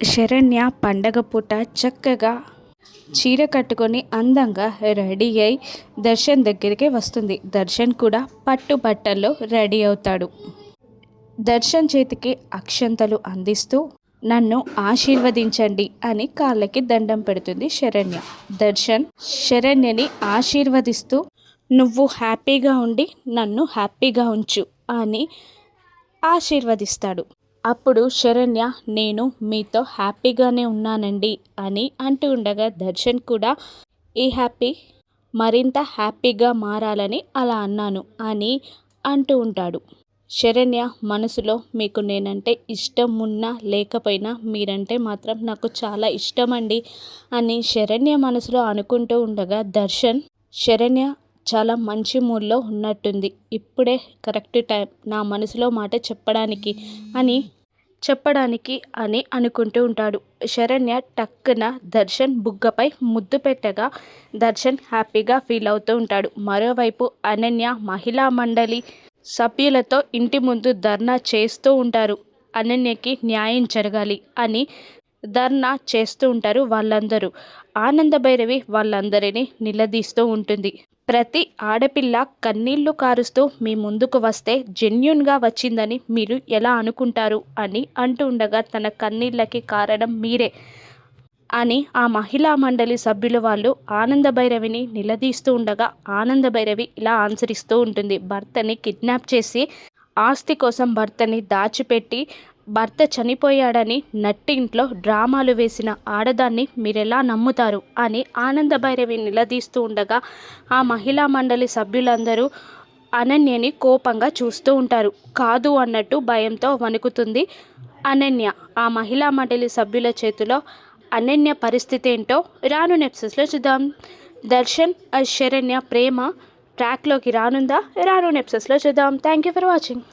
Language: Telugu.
శరణ్య పండగ పూట చక్కగా చీర కట్టుకొని అందంగా రెడీ అయి దర్శన్ దగ్గరికి వస్తుంది. దర్శన్ కూడా పట్టు బట్టల్లో రెడీ అవుతాడు. దర్శన్ చేతికి అక్షంతలు అందిస్తూ నన్ను ఆశీర్వదించండి అని కాళ్ళకి దండం పెడుతుంది శరణ్య. దర్శన్ శరణ్యని ఆశీర్వదిస్తూ నువ్వు హ్యాపీగా ఉండి నన్ను హ్యాపీగా ఉంచు అని ఆశీర్వదిస్తాడు. అప్పుడు శరణ్య నేను మీతో హ్యాపీగానే ఉన్నానండి అని అంటూ ఉండగా దర్శన్ కూడా ఈ హ్యాపీ మరింత హ్యాపీగా మారాలని అలా అన్నాను అని అంటూ ఉంటాడు. శరణ్య మనసులో మీకు నేనంటే ఇష్టం ఉన్నా లేకపోయినా మీరంటే మాత్రం నాకు చాలా ఇష్టమండి అని శరణ్య మనసులో అనుకుంటూ ఉండగా దర్శన్ శరణ్య చాలా మంచి మూడ్లో ఉన్నట్టుంది, ఇప్పుడే కరెక్ట్ టైం నా మనసులో మాట చెప్పడానికి అని అనుకుంటూ ఉంటాడు. శరణ్య టక్కున దర్శన్ బుగ్గపై ముద్దు పెట్టగా దర్శన్ హ్యాపీగా ఫీల్ అవుతూ ఉంటాడు. మరోవైపు అనన్య మహిళా మండలి సభ్యులతో ఇంటి ముందు ధర్నా చేస్తూ ఉంటారు. అనన్యకి న్యాయం జరగాలి అని ధర్నా చేస్తూ ఉంటారు వాళ్ళందరూ. ఆనందభైరవి వాళ్ళందరినీ నిలదీస్తూ ఉంటుంది. ప్రతి ఆడపిల్ల కన్నీళ్లు కారుస్తూ మీ ముందుకు వస్తే జెన్యూన్గా వచ్చిందని మీరు ఎలా అనుకుంటారు అని అంటూ ఉండగా తన కన్నీళ్ళకి కారణం మీరే అని ఆ మహిళా మండలి సభ్యులు వాళ్ళు ఆనందభైరవిని నిలదీస్తూ ఉండగా ఆనందభైరవి ఇలా ఆన్సర్ ఇస్తూ ఉంటుంది. భర్తని కిడ్నాప్ చేసి ఆస్తి కోసం భర్తని దాచిపెట్టి భర్త చనిపోయాడని నట్టింట్లో డ్రామాలు వేసిన ఆడదాన్ని మీరెలా నమ్ముతారు అని ఆనందభైరవి నిలదీస్తూ ఉండగా ఆ మహిళా మండలి సభ్యులందరూ అనన్యని కోపంగా చూస్తూ ఉంటారు. కాదు అన్నట్టు భయంతో వణుకుతుంది అనన్య. ఆ మహిళా మండలి సభ్యుల చేతిలో అనన్య పరిస్థితి ఏంటో రాను ఎపిసోడ్స్లో చూద్దాం. దర్శన్ శరణ్య ప్రేమ ట్రాక్లోకి రానుందా? రాను ఎపిసోడ్స్లో చూద్దాం. Thank you for watching.